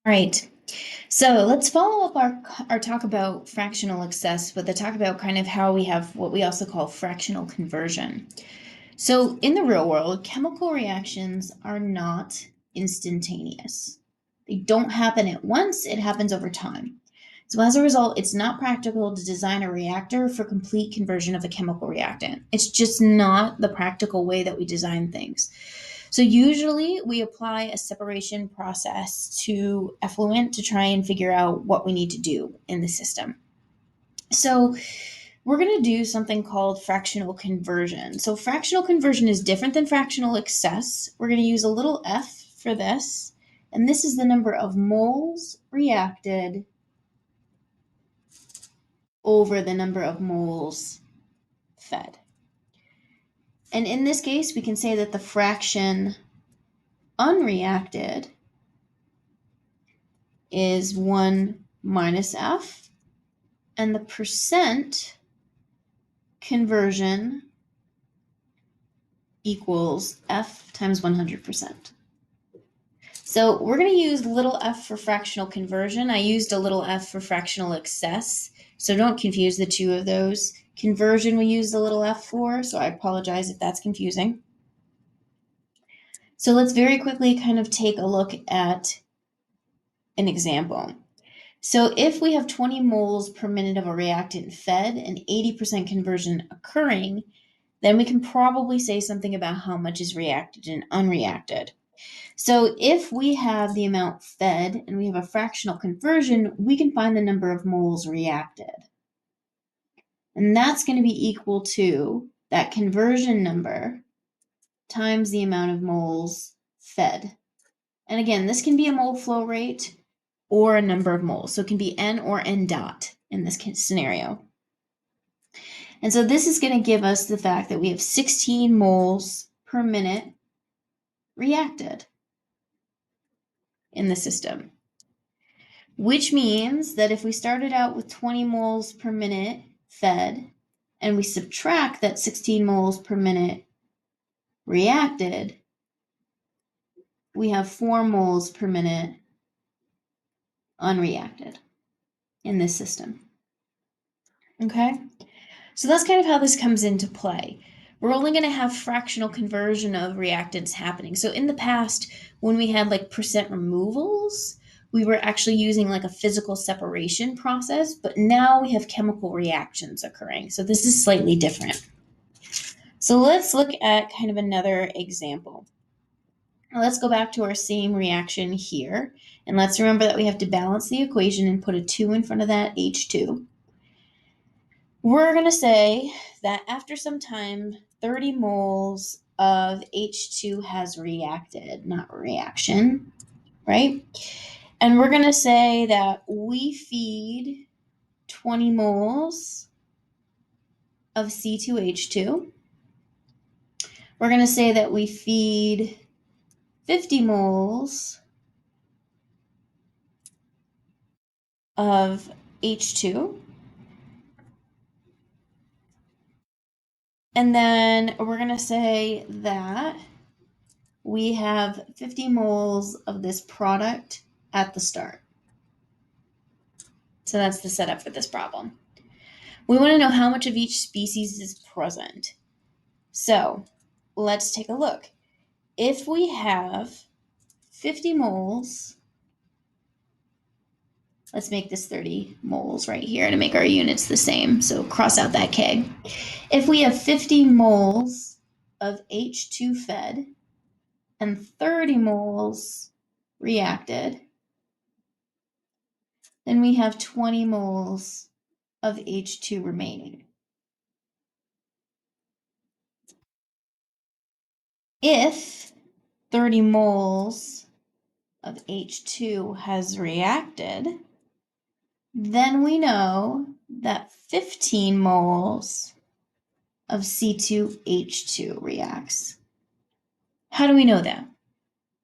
right. So let's follow up our talk about fractional excess with a talk about kind of how we have what we also call fractional conversion. So in the real world, chemical reactions are not instantaneous. They don't happen at once, it happens over time. So as a result, it's not practical to design a reactor for complete conversion of a chemical reactant. It's just not the practical way that we design things. So usually we apply a separation process to effluent to try and figure out what we need to do in the system. So we're going to do something called fractional conversion. So fractional conversion is different than fractional excess. We're going to use a little f for this, and this is the number of moles reacted over the number of moles fed. And in this case, we can say that the fraction unreacted is 1 minus f, and the percent conversion equals f times 100%. So we're going to use little f for fractional conversion. I used a little f for fractional excess, so don't confuse the two of those. Conversion we used a little f for, so I apologize if that's confusing. So let's very quickly kind of take a look at an example. So if we have 20 moles per minute of a reactant fed and 80% conversion occurring, then we can probably say something about how much is reacted and unreacted. So if we have the amount fed and we have a fractional conversion, we can find the number of moles reacted. And that's going to be equal to that conversion number times the amount of moles fed. And again, this can be a mole flow rate or a number of moles. So it can be N or N dot in this scenario. And so this is going to give us the fact that we have 16 moles per minute reacted in the system, which means that if we started out with 20 moles per minute fed and we subtract that 16 moles per minute reacted, we have 4 moles per minute unreacted in this system. Okay? So that's kind of how this comes into play. We're only going to have fractional conversion of reactants happening. So in the past, when we had like percent removals, we were actually using like a physical separation process, but now we have chemical reactions occurring. So this is slightly different. So let's look at kind of another example. Now let's go back to our same reaction here. And let's remember that we have to balance the equation and put a 2 in front of that H2. We're going to say that after some time, 30 moles of H2 has reacted, not reaction, right? And we're going to say that we feed 20 moles of C2H2. We're going to say that we feed 50 moles of H2. And then we're going to say that we have 50 moles of this product at the start. So that's the setup for this problem. We want to know how much of each species is present. So let's take a look. If we have 50 moles, let's make this 30 moles right here to make our units the same. So cross out that K. If we have 50 moles of H2 fed and 30 moles reacted, then we have 20 moles of H2 remaining. If 30 moles of H2 has reacted, then we know that 15 moles of C2H2 reacts. How do we know that?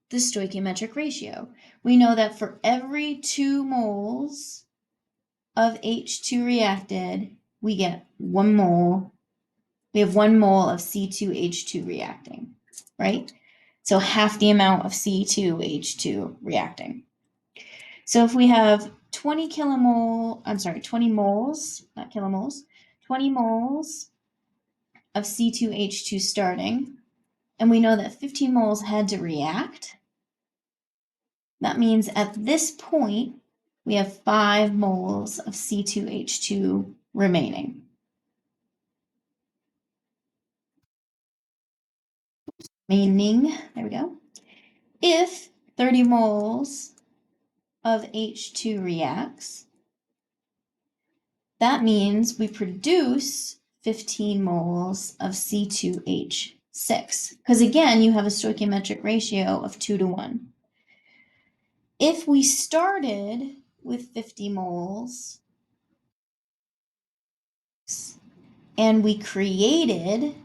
The stoichiometric ratio. We know that for every 2 moles of H2 reacted, we get 1 mole. We have 1 mole of C2H2 reacting, right? So half the amount of C2H2 reacting. So if we have 20 moles, not kilomoles, 20 moles of C2H2 starting, and we know that 15 moles had to react, that means at this point, we have 5 moles of C2H2 remaining. Meaning, there we go, if 30 moles of H2 reacts, that means we produce 15 moles of C2H6. Because again, you have a stoichiometric ratio of 2 to 1. If we started with 50 moles and we created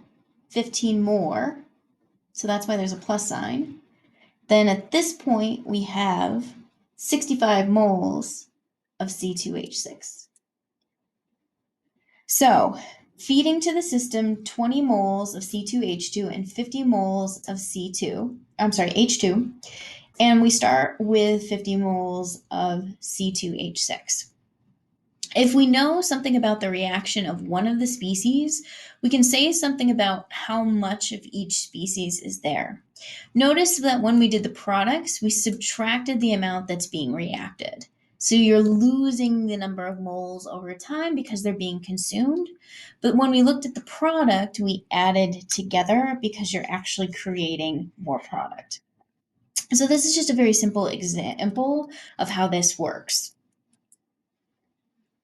15 more, so that's why there's a plus sign, then at this point we have 65 moles of C2H6. So feeding to the system 20 moles of C2H2 and 50 moles of H2, and we start with 50 moles of C2H6. If we know something about the reaction of one of the species, we can say something about how much of each species is there. Notice that when we did the products, we subtracted the amount that's being reacted. So you're losing the number of moles over time because they're being consumed. But when we looked at the product, we added together because you're actually creating more product. So this is just a very simple example of how this works.